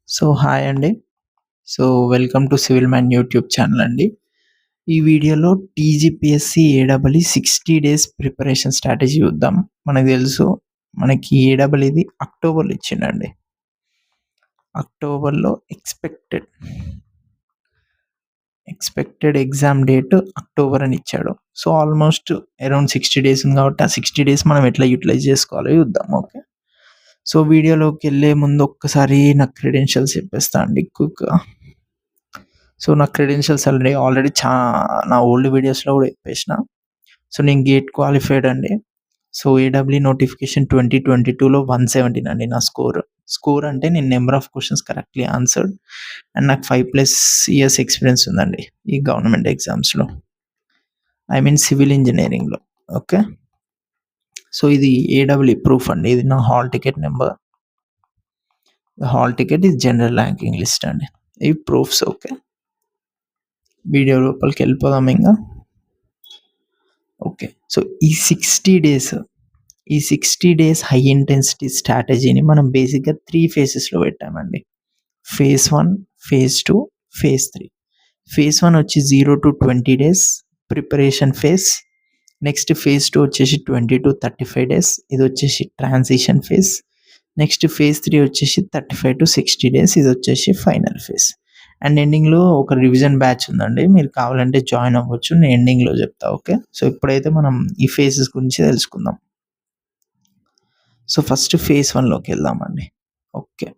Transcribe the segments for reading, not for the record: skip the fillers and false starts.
Hi అండి. Welcome to civil man YouTube channel అండి. ఈ వీడియోలో టీజీపీఎస్సీ ఏడబ్ల్యూ 60 డేస్ ప్రిపరేషన్ స్ట్రాటజీ చూద్దాం. మనకు తెలుసు మనకి ఏడబ్ల్యూది అక్టోబర్‌లో ఇచ్చిండండి. అక్టోబర్‌లో ఎక్స్‌పెక్టెడ్ ఎగ్జామ్ డేట్ అక్టోబర్ అని ఇచ్చాడు. ఆల్మోస్ట్ అరౌండ్ 60 డేస్ ఉంది కాబట్టి ఆ 60 డేస్ మనం ఎట్లా యుటిలైజ్ చేసుకోవాలో చూద్దాం. ఓకే. వీడియోలోకెళ్ళే ముందు ఒక్కసారి నా క్రెడెన్షియల్స్ చెప్పేస్తా అండి క్విక్‌గా. నా క్రెడెన్షియల్స్ ఆల్రెడీ నా ఓల్డ్ వీడియోస్‌లో కూడా చెప్పేసిన. నేను గేట్ క్వాలిఫైడ్ అండి. ఏడబ్ల్యూ నోటిఫికేషన్ 2022లో 117 అండి నా స్కోర్. స్కోర్ అంటే నేను number of questions correctly answered and నాకు 5+ ఇయర్స్ ఎక్స్‌పీరియన్స్ ఉందండి ఈ గవర్నమెంట్ ఎగ్జామ్స్‌లో. ఐ మీన్ సివిల్ ఇంజినీరింగ్‌లో. ఓకే. ఇది ఏడబ్ల్యూ ప్రూఫ్ అండి. ఇది నా hall ticket number. Hall ticket ఇది జనరల్ ర్యాంకింగ్ లిస్ట్ అండి. ఇవి ప్రూఫ్స్. ఓకే. వీడియో లోపలికి వెళ్ళిపోదాం ఇంకా. ఓకే. ఈ 60 డేస్ హై ఇంటెన్సిటీ స్ట్రాటజీని మనం బేసిక్‌గా 3 ఫేజెస్‌లో పెట్టామండి. Phase 1, phase 2, phase 3. ఫేజ్ 1 వచ్చి 0-20 days preparation phase. Next phase 2 వచ్చేసి 20-35 డేస్. ఇది వచ్చేసి ట్రాన్సిషన్ ఫేజ్. నెక్స్ట్ ఫేజ్ 3 వచ్చేసి 35-60 డేస్. ఇది వచ్చేసి ఫైనల్ ఫేజ్. అండ్ ఎండింగ్‌లో ఒక రివిజన్ బ్యాచ్ ఉందండి. మీరు కావాలంటే జాయిన్ అవ్వచ్చు. నేను ఎండింగ్‌లో చెప్తా. ఓకే. ఇప్పుడైతే మనం ఈ ఫేజెస్ గురించి తెలుసుకుందాం. ఫస్ట్ ఫేజ్ 1లోకి వెళ్దామండి. ఓకే.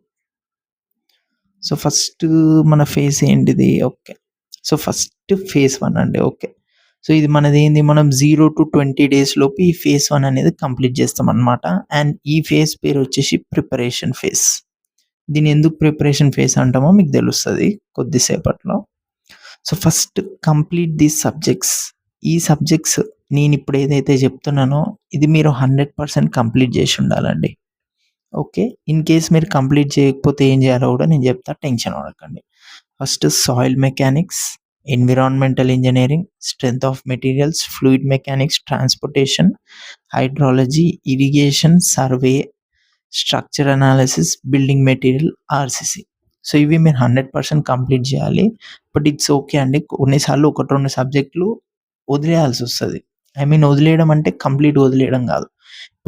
ఫస్ట్ మన ఫేజ్ ఏంటిది? ఓకే. ఫస్ట్ ఫేజ్ 1 అండి. ఓకే. ఇది మనదేంది, మనం 0-20 డేస్ లోపు ఈ ఫేజ్ 1 అనేది కంప్లీట్ చేస్తామన్నమాట. అండ్ ఈ ఫేజ్ పేరు వచ్చేసి ప్రిపరేషన్ ఫేజ్. దీన్ని ఎందుకు ప్రిపరేషన్ ఫేజ్ అంటామో మీకు తెలుస్తది కొద్దిసేపట్లో. First complete these subjects. ఈ సబ్జెక్ట్స్ నేను ఇప్పుడు ఏదైతే చెప్తున్నానో ఇది మీరు 100% కంప్లీట్ చేసి ఉండాలండి. ఓకే. ఇన్ కేస్ మీరు కంప్లీట్ చేయకపోతే ఏం చేయాలో కూడా నేను చెప్తా, టెన్షన్ పడకండి. First soil mechanics, environmental engineering, strength of materials, fluid mechanics, transportation, hydrology, irrigation, survey, structure analysis, building material, RCC. ఇవి మీరు 100% కంప్లీట్ చేయాలి. బట్ ఇట్స్ ఓకే అండి. కొన్నిసార్లు 1-2 సబ్జెక్టులు వదిలేయాల్సి వస్తది. ఐ మీన్ వదిలేయడం అంటే కంప్లీట్ వదిలేయడం కాదు.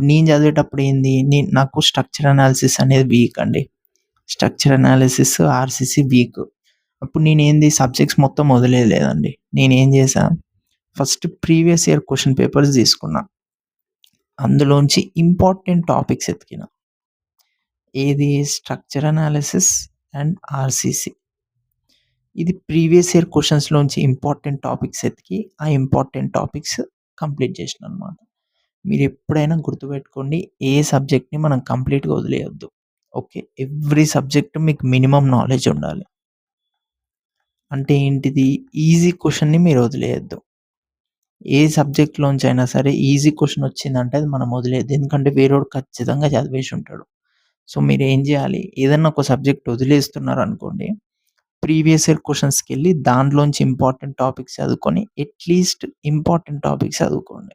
నేను చదివేటప్పుడు ఏంది, నాకు స్ట్రక్చర్ అనాలిసిస్ అనేది వీక్ అండి. Structure analysis, RCC week. అప్పుడు నేనేంది సబ్జెక్ట్స్ మొత్తం వదిలేయలేదండి. నేనేం చేశా, first previous year question papers తీసుకున్నా. అందులోంచి ఇంపార్టెంట్ టాపిక్స్ ఎతికిన. ఏది, స్ట్రక్చర్ అనాలిసిస్ అండ్ ఆర్‌సీసీ. ఇది ప్రీవియస్ ఇయర్ క్వెషన్స్‌లోంచి ఇంపార్టెంట్ టాపిక్స్ ఎతికి ఆ ఇంపార్టెంట్ టాపిక్స్ కంప్లీట్ చేసిన అనమాట. మీరు ఎప్పుడైనా గుర్తుపెట్టుకోండి, ఏ సబ్జెక్ట్‌ని మనం కంప్లీట్‌గా వదిలేయొద్దు. ఓకే. ఎవ్రీ సబ్జెక్ట్ మీకు మినిమమ్ నాలెడ్జ్ ఉండాలి. అంటే ఏంటిది, ఈజీ క్వెషన్‌ని మీరు వదిలేయొద్దు. ఏ సబ్జెక్ట్‌లోంచి అయినా సరే ఈజీ క్వెషన్ వచ్చిందంటే అది మనం వదిలేయద్దు. ఎందుకంటే వేరేవాడు ఖచ్చితంగా చదివేసి ఉంటాడు. మీరేం చేయాలి, ఏదన్నా ఒక సబ్జెక్ట్ వదిలేస్తున్నారనుకోండి, ప్రీవియస్ ఇయర్ క్వెషన్స్‌కెళ్ళి దాంట్లోంచి ఇంపార్టెంట్ టాపిక్స్ చదువుకొని అట్‌లీస్ట్ ఇంపార్టెంట్ టాపిక్స్ చదువుకోండి.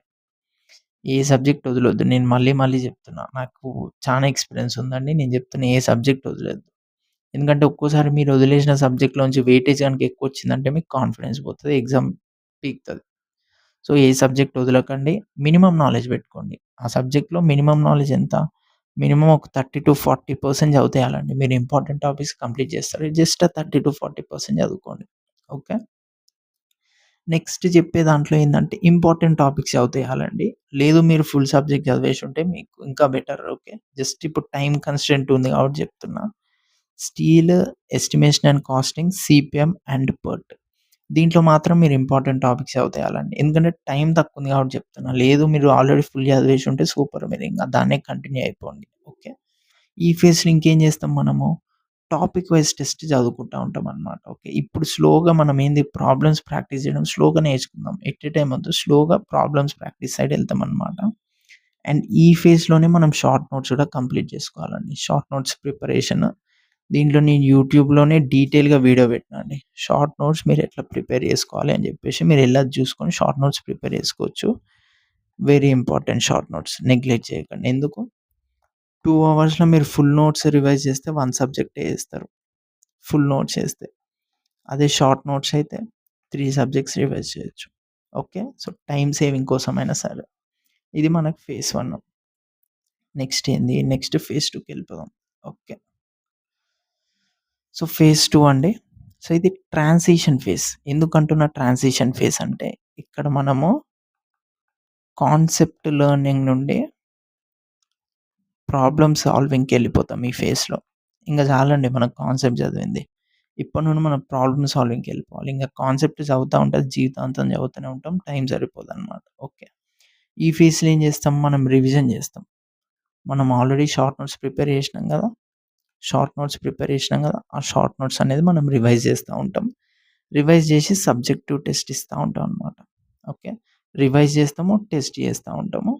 ఏ సబ్జెక్ట్ వదలొద్దు. నేను మళ్ళీ మళ్ళీ చెప్తున్నా. నాకు చానా ఎక్స్‌పీరియన్స్ ఉందండి. నేను చెప్తున్నా, ఏ సబ్జెక్ట్ వదిలొద్దు. ఎందుకంటే ఒక్కోసారి మీరు వదిలేసిన సబ్జెక్ట్‌లోంచి వెయిటేజ్ గనుక ఎక్కువొచ్చిందంటే మీకు కాన్ఫిడెన్స్ పోతది. ఎగ్జామ్ పీకుతది. ఏ సబ్జెక్ట్ వదలకండి. మినిమమ్ నాలెడ్జ్ పెట్టుకోండి. ఆ సబ్జెక్ట్‌లో మినిమమ్ నాలెడ్జ్ ఎంత? మినిమమ్ ఒక 30-40% చదివితే చాలండి. మీరు ఇంపార్టెంట్ టాపిక్స్ కంప్లీట్ చేస్తారు. జస్ట్ ఆ 30-40% చదువుకోండి. ఓకే. నెక్స్ట్ చెప్పే దాంట్లో ఏందంటే ఇంపార్టెంట్ టాపిక్స్ చదివితే చాలండి. లేదు మీరు ఫుల్ సబ్జెక్ట్ చదివేసి ఉంటే మీకు ఇంకా బెటర్. ఓకే. జస్ట్ ఇప్పుడు టైమ్ కన్‌స్ట్రెయింట్ ఉంది కాబట్టి చెప్తున్నా. Steel, estimation and costing, CPM and PERT. దీంట్లో మాత్రం మీరు ఇంపార్టెంట్ టాపిక్స్ చదివితే చాలండి. ఎందుకంటే టైం తక్కువ ఉంది కాబట్టి చెప్తున్నా. లేదు మీరు ఆల్రెడీ ఫుల్ చదివేసి ఉంటే సూపర్, మీరు ఇంకా దాన్నే కంటిన్యూ అయిపోండి. ఓకే. ఈ ఫేజ్‌లో ఇంకేం చేస్తాం మనము, టాపిక్ వైస్ టెస్ట్ చదువుకుంటా ఉంటామనమాట. ఓకే. ఇప్పుడు స్లోగా మనం ఏంది, ప్రాబ్లమ్స్ ప్రాక్టీస్ చేయడం స్లోగా నేర్చుకుందాం. ఎట్ ఎ టైమ్ వద్దు. స్లోగా ప్రాబ్లమ్స్ ప్రాక్టీస్ సైడ్ వెళ్తామనమాట. అండ్ ఈ ఫేజ్‌లోనే మనం షార్ట్ నోట్స్ కూడా కంప్లీట్ చేసుకోవాలండి. Short notes preparation. దీంట్లో నేను యూట్యూబ్‌లోనే డీటెయిల్‌గా వీడియో పెట్టినా అండి. షార్ట్ నోట్స్ మీరు ఎట్లా ప్రిపేర్ చేసుకోవాలి అని చెప్పేసి మీరు ఎళ్ళి అది చూసుకొని షార్ట్ నోట్స్ ప్రిపేర్ చేసుకోవచ్చు. Very important short notes. Neglect చేయకండి. ఎందుకు, 2 అవర్స్‌లో మీరు ఫుల్ నోట్స్ రివైజ్ చేస్తే 1 సబ్జెక్టే చేస్తారు. ఫుల్ నోట్స్ ఏస్తే. అదే షార్ట్ నోట్స్ అయితే 3 సబ్జెక్ట్స్ రివైజ్ చేయొచ్చు. ఓకే. సో, టైమ్ సేవింగ్ కోసమైనా సరే. ఇది మనకు ఫేజ్ 1. నెక్స్ట్ ఏంది? నెక్స్ట్ ఫేజ్ 2కెళ్ళిపోదాం. ఓకే. సో, ఫేజ్ 2 అండి. సో, ఇది ట్రాన్సిషన్ ఫేజ్. ఎందుకంటున్నా ట్రాన్సిషన్ ఫేజ్ అంటే, ఇక్కడ మనము కాన్సెప్ట్ లెర్నింగ్ నుండి ప్రాబ్లమ్ సాల్వింగ్‌కెళ్ళిపోతాం ఈ ఫేజ్‌లో. ఇంక చాలండి మనకు కాన్సెప్ట్ చదివింది. ఇప్పటి నుండి మనం ప్రాబ్లమ్ సాల్వింగ్‌కెళ్ళిపోవాలి. ఇంక కాన్సెప్ట్ చదువుతా ఉంటే జీవితాంతం చదువుతూనే ఉంటాం. టైం సరిపోదనమాట. ఓకే. ఈ ఫేజ్‌లో ఏం చేస్తాం? మనం రివిజన్ చేస్తాం. మనం ఆల్రెడీ షార్ట్ నోట్స్ ప్రిపేర్ చేసినాం కదా! ఆ షార్ట్ నోట్స్ అనేది మనం రివైజ్ చేస్తా ఉంటాం. రివైజ్ చేసి సబ్జెక్టివ్ టెస్ట్ ఇస్తా ఉంటాం అనమాట. ఓకే. రివైజ్ చేస్తాము, టెస్ట్ చేస్తా ఉంటాము.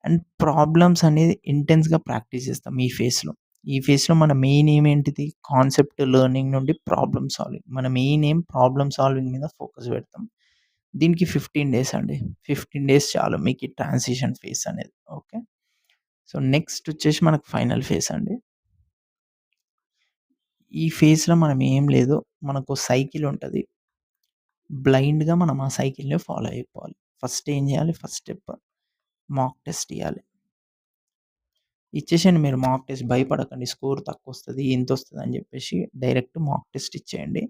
అండ్ ప్రాబ్లమ్స్ అనేది ఇంటెన్స్‌గా ప్రాక్టీస్ చేస్తాం ఈ ఫేజ్‌లో. ఈ ఫేజ్‌లో మన మెయిన్ ఎయిమ్ ఏంటిది? కాన్సెప్ట్ లెర్నింగ్ నుండి ప్రాబ్లమ్ సాల్వింగ్. మన మెయిన్ ఎయిమ్ ప్రాబ్లమ్ సాల్వింగ్ మీద ఫోకస్ పెడతాం. దీనికి 15 డేస్ అండి. 15 డేస్ చాలు మీకు ఈ ట్రాన్సిషన్ ఫేజ్ అనేది. ఓకే. సో, నెక్స్ట్ వచ్చేసి మనకు ఫైనల్ ఫేజ్ అండి. ఈ ఫేజ్‌లో మనం ఏం లేదు. మనకో సైకిల్ ఉంటది. బ్లైండ్‌గా మనం ఆ సైకిల్‌ని ఫాలో అయిపోవాలి. ఫస్ట్ ఏం చేయాలి? ఫస్ట్ స్టెప్ మాక్ టెస్ట్ ఇయ్యాలి. ఇచ్చేసేయండి మీరు మాక్ టెస్ట్. భయపడకండి. స్కోర్ తక్కువొస్తది, ఇంతొస్తది అని చెప్పేసి డైరెక్ట్ మాక్ టెస్ట్ ఇచ్చేయండి.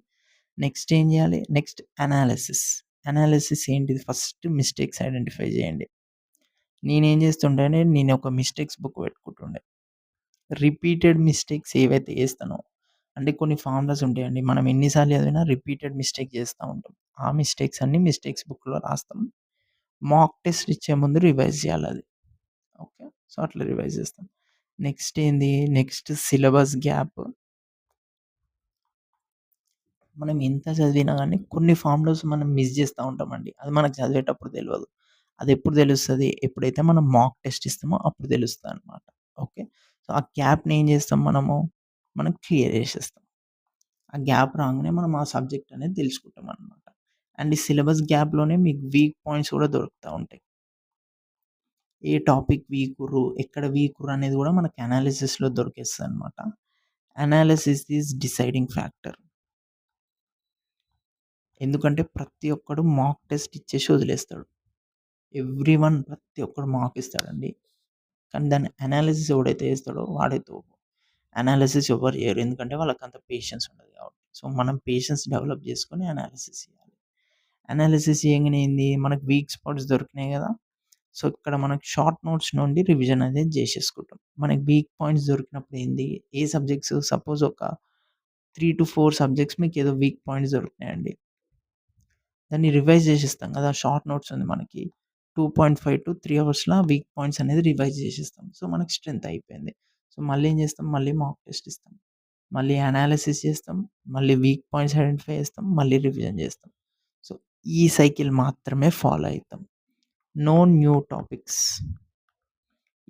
నెక్స్ట్ ఏం చేయాలి? Next analysis. అనాలిసిస్ ఏంటిది? ఫస్ట్ మిస్టేక్స్ ఐడెంటిఫై చేయండి. నేనేం చేస్తుంటేనే నేను ఒక మిస్టేక్స్ బుక్ పెట్టుకుంటుండే. రిపీటెడ్ మిస్టేక్స్ ఏవైతే చేస్తానో అంటే కొన్ని ఫార్ములాస్ ఉంటాయండి. మనం ఎన్ని సార్లు చదివినా రిపీటెడ్ మిస్టేక్ చేస్తా ఉంటాం. ఆ మిస్టేక్స్ అన్నీ మిస్టేక్స్ బుక్‌లో రాస్తాం. మాక్ టెస్ట్ ఇచ్చే ముందు రివైజ్ చేయాలది. ఓకే. సో, అట్లా రివైజ్ చేస్తాం. నెక్స్ట్ ఏంది? Next syllabus gap. మనం ఎంత చదివినా గానీ కొన్ని ఫార్ములాస్ మనం మిస్ చేస్తా ఉంటామండి. అది మనకు చదివేటప్పుడు తెలవదు. అదెప్పుడు తెలుస్తది? ఎప్పుడైతే మనం మాక్ టెస్ట్ ఇస్తామో అప్పుడు తెలుస్తదనమాట. ఓకే. సో, ఆ గ్యాప్‌ని ఏం చేస్తాం మనము? మనం క్లియర్ చేసేస్తాం. ఆ గ్యాప్ రాంగానే మనం ఆ సబ్జెక్ట్ అనేది తెలుసుకుంటామనమాట. అండ్ ఈ సిలబస్ గ్యాప్‌లోనే మీకు వీక్ పాయింట్స్ కూడా దొరుకుతా ఉంటాయి. ఏ టాపిక్ వీకుర్రు, ఎక్కడ వీకుర్రు అనేది కూడా మనకు అనాలిసిస్‌లో దొరికేస్తదనమాట. Analysis is deciding factor. ఎందుకంటే ప్రతి ఒక్కడు మాక్ టెస్ట్ ఇచ్చేసి వదిలేస్తాడు. ఎవ్రీవన్ ప్రతి ఒక్కడు మాక్ ఇస్తాడండి. కానీ దాన్ని అనాలిసిస్ ఎవడైతే చేస్తాడో వాడే తోపు. అనాలిసిస్ ఎవ్వరు చేయరు. ఎందుకంటే వాళ్ళకంత పేషెన్స్ ఉండదు కాబట్టి. సో, మనం పేషెన్స్ డెవలప్ చేసుకొని అనాలిసిస్ చేయాలి. అనాలిసిస్ చేయంగానే ఏంది? మనకు వీక్ స్పాట్స్ దొరికినాయి గదా! సో, ఇక్కడ మనకు షార్ట్ నోట్స్ నుండి రివిజన్ అనేది చేసేసుకుంటాం. మనకి వీక్ పాయింట్స్ దొరికినప్పుడు ఏంది? ఏ సబ్జెక్ట్స్ సపోజ్ ఒక 3-4 సబ్జెక్ట్స్ మీకేదో వీక్ పాయింట్స్ దొరికినాయండి. దాన్ని రివైజ్ చేసేస్తాం కదా! షార్ట్ నోట్స్ ఉంది మనకి. 2.5-3 అవర్స్‌ల వీక్ పాయింట్స్ అనేది రివైజ్ చేసేస్తాం. సో, మనకు స్ట్రెంత్ అయిపోయింది. సో, మళ్ళీ ఏం చేస్తాం? మళ్ళీ మాక్ టెస్ట్ ఇస్తాం. మళ్ళీ అనాలిసిస్ చేస్తాం. మళ్ళీ వీక్ పాయింట్స్ ఐడెంటిఫై చేస్తాం. మళ్ళీ రివిజన్ చేస్తాం. సో, ఈ సైకిల్ మాత్రమే ఫాలో అయితాం. No new topics.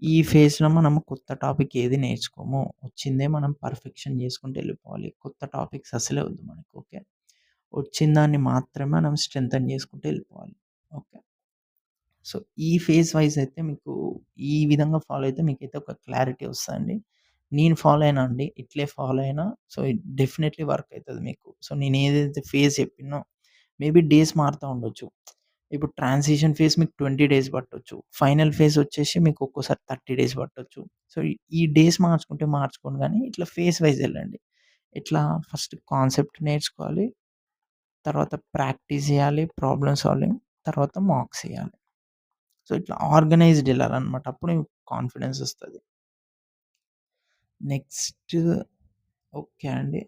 ఈ ఫేజ్‌లో మనము కొత్త టాపిక్ ఏది నేర్చుకోము. వచ్చిందే మనం పర్ఫెక్షన్ చేసుకుంటూ వెళ్ళిపోవాలి. కొత్త టాపిక్స్ అసలే వద్దు మనకు. ఓకే. వచ్చిన దాన్ని మాత్రమే మనం స్ట్రెంథెన్ చేసుకుంటూ వెళ్ళిపోవాలి. ఓకే. సో, ఈ ఫేజ్ వైస్ అయితే మీకు ఈ విధంగా ఫాలో అయితే మీకైతే ఒక క్లారిటీ వస్తదండి. నేను ఫాలో అయినా అండి. ఇట్లే ఫాలో అయినా సో, ఇట్ డెఫినైట్‌లీ వర్క్ అయితది మీకు. సో, నేను ఏదైతే ఫేజ్ చెప్పినో మేబీ డేస్ మారుతా ఉండొచ్చు. ఇప్పుడు ట్రాన్సిషన్ ఫేజ్ మీకు 20 డేస్ పట్టొచ్చు. ఫైనల్ ఫేజ్ వచ్చేసి మీకు ఒక్కోసారి 30 డేస్ పట్టొచ్చు. సో, ఈ డేస్ మార్చుకుంటే మార్చుకోండి గానీ ఇట్లా ఫేజ్ వైస్ ఎళ్ళండి. ఇట్లా ఫస్ట్ కాన్సెప్ట్ నేర్చుకోవాలి. తర్వాత ప్రాక్టీస్ చేయాలి. Problem solving. తర్వాత మాక్స్ ఎయ్యాలి. సో, ఇట్లా ఆర్గనైజ్డ్ ఎళ్ళాలనమాట. అప్పుడు మీకు కాన్ఫిడెన్స్ ఒస్తది. నెక్స్ట్ ఓకే అండి.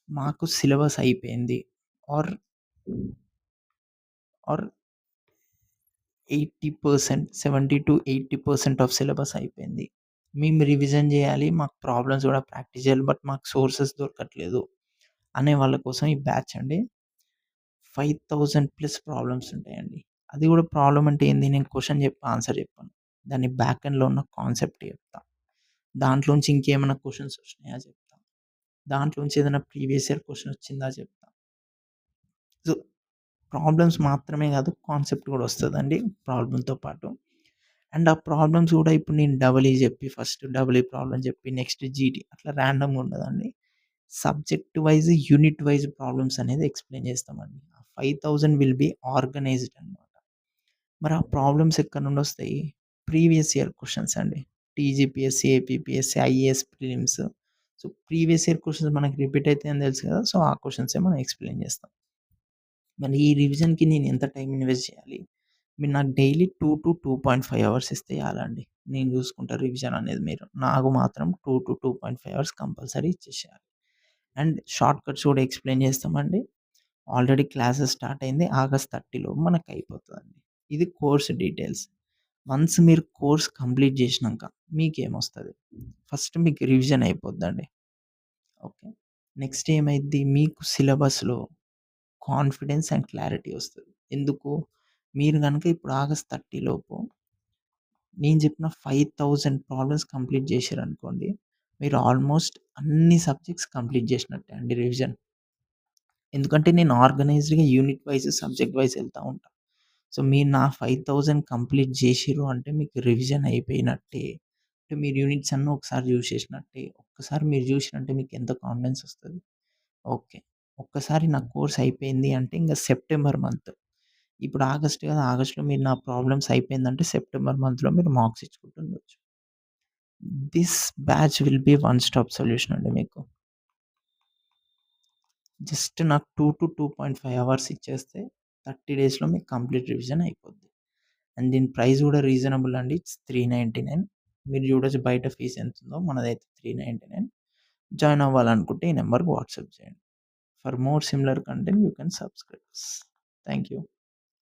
మాకు సిలబస్ అయిపోయింది. ఆర్ ఆర్ 80% 70-80% ఆఫ్ సిలబస్ అయిపోయింది. మేము రివిజన్ జేయాలి. మాకు ప్రాబ్లమ్స్ గూడా ప్రాక్టీస్ చేయాలి. బట్ మాకు సోర్సెస్ దొరకట్లేదు. అనే వాళ్ళ కోసం ఈ బ్యాచ్ అండి. 5000 ప్లస్ ప్రాబ్లమ్స్ ఉంటాయండి. అది గూడా ప్రాబ్లమ్ అంటే ఏంది? నేను క్వెషన్ చెప్పి ఆన్సర్ చెప్పను. దాని బ్యాక్ ఎండ్‌లో ఉన్న కాన్సెప్ట్ చెప్తా. దాంట్లోంచి ఇంకేమైనా క్వెషన్స్ వచ్చినాయా చెప్తా. దాంట్లోంచి ఏదైనా ప్రీవియస్ ఇయర్ క్వెషన్ వచ్చిందా చెప్తా. సో, ప్రాబ్లమ్స్ మాత్రమే కాదు కాన్సెప్ట్ కూడా వస్తదండి ప్రాబ్లమ్‌తో పాటు. అండ్ ఆ ప్రాబ్లమ్స్ కూడా ఇప్పుడు నేను డబుల్ ఈ చెప్పి ఫస్ట్ డబుల్ ఈ ప్రాబ్లమ్ చెప్పి నెక్స్ట్ జీటీ అట్లా రాండమ్‌గా ఉండదండి. Subject wise, unit wise problems అనేది ఎక్స్‌ప్లెయిన్ చేస్తామండి. ఆ 5000 విల్ బి ఆర్గనైజ్డ్ అన్నమాట. మరి ఆ ప్రాబ్లమ్స్ ఎక్కడి నుండొస్తాయి? ప్రీవియస్ ఇయర్ క్వెషన్స్ అండి. TGPSC, APPSC, IAS prelims. So, previous year questions మనకు రిపీట్ అయితాయని తెలుసు కదా! సో, ఆ క్వెషన్సే మనం ఎక్స్‌ప్లెయిన్ చేస్తాం. మరి ఈ రివిజన్‌కి నేను ఎంత టైం ఇన్వెస్ట్ చేయాలి? మీరు నాకు డైలీ 2-2.5 అవర్స్ ఇస్తే చాలండి. నేను చూసుకుంటా రివిజన్ అనేది మీరు. నాకు మాత్రం 2-2.5 అవర్స్ కంపల్సరీ ఇచ్చేసేయాలి. అండ్ షార్ట్ కట్స్ కూడా ఎక్స్‌ప్లెయిన్ చేస్తామండి. ఆల్రెడీ క్లాసెస్ స్టార్ట్ అయింది. ఆగస్ట్ 30 లోపు మనకయిపోతదండి. ఇది కోర్స్ డీటెయిల్స్. వన్స్ మీరు కోర్స్ కంప్లీట్ చేసినంక మీకేమొస్తది? ఫస్ట్ మీకు రివిజన్ అయిపోద్దండి. ఓకే. నెక్స్ట్ ఏమైద్ది? మీకు సిలబస్‌లో కాన్ఫిడెన్స్ అండ్ క్లారిటీ ఒస్తది. ఎందుకు? మీరు గనక ఇప్పుడు ఆగస్ట్ 30 లోపు నేను చెప్పిన 5000 ప్రాబ్లమ్స్ కంప్లీట్ చేశారనుకోండి, మీరు ఆల్మోస్ట్ అన్ని సబ్జెక్ట్స్ కంప్లీట్ చేసినట్టే అండి రివిజన్. ఎందుకంటే నేను ఆర్గనైజ్డ్‌గా యూనిట్ వైస్, సబ్జెక్ట్ వైస్ ఎళ్తా ఉంటా. సో, మీరు నా 5000 కంప్లీట్ జేషిర్రు అంటే మీకు రివిజన్ అయిపోయినట్టే. అంటే మీరు యూనిట్స్ అన్నీ ఒకసారి జూశేషినట్టే. ఒక్కసారి మీరు జూషిరంటే మీకెంత కాన్ఫిడెన్స్ ఒస్తది. ఓకే. ఒక్కసారి నా కోర్స్ అయిపోయింది అంటే ఇంగ సెప్టెంబర్ మంత్. ఇప్పుడు ఆగస్ట్ గదా! ఆగస్ట్‌లో మీరు నా ప్రాబ్లమ్స్ అయిపోయిందంటే సెప్టెంబర్ మంత్‌లో మీరు మార్క్స్ ఇచ్చుకుంటూ ఉండొచ్చు. This batch will be one stop solution అండి మీకు. జస్ట్ నాకు 2-2.5 అవర్స్ ఇచ్చేస్తే 30 డేస్‌లో మీకు కంప్లీట్ రివిజన్ అయిపోద్ది. అండ్ దీని ప్రైస్ గూడా రీజనబుల్ అండి. ఇట్స్ 399. మీరు జూడొచ్చు బయట ఫీస్ ఎంతుందో మనదైతే 399. జాయిన్ అవ్వాలనుకుంటే ఈ నంబర్‌కి వాట్సాప్ చేయండి. For more similar content you can subscribe. Thank you.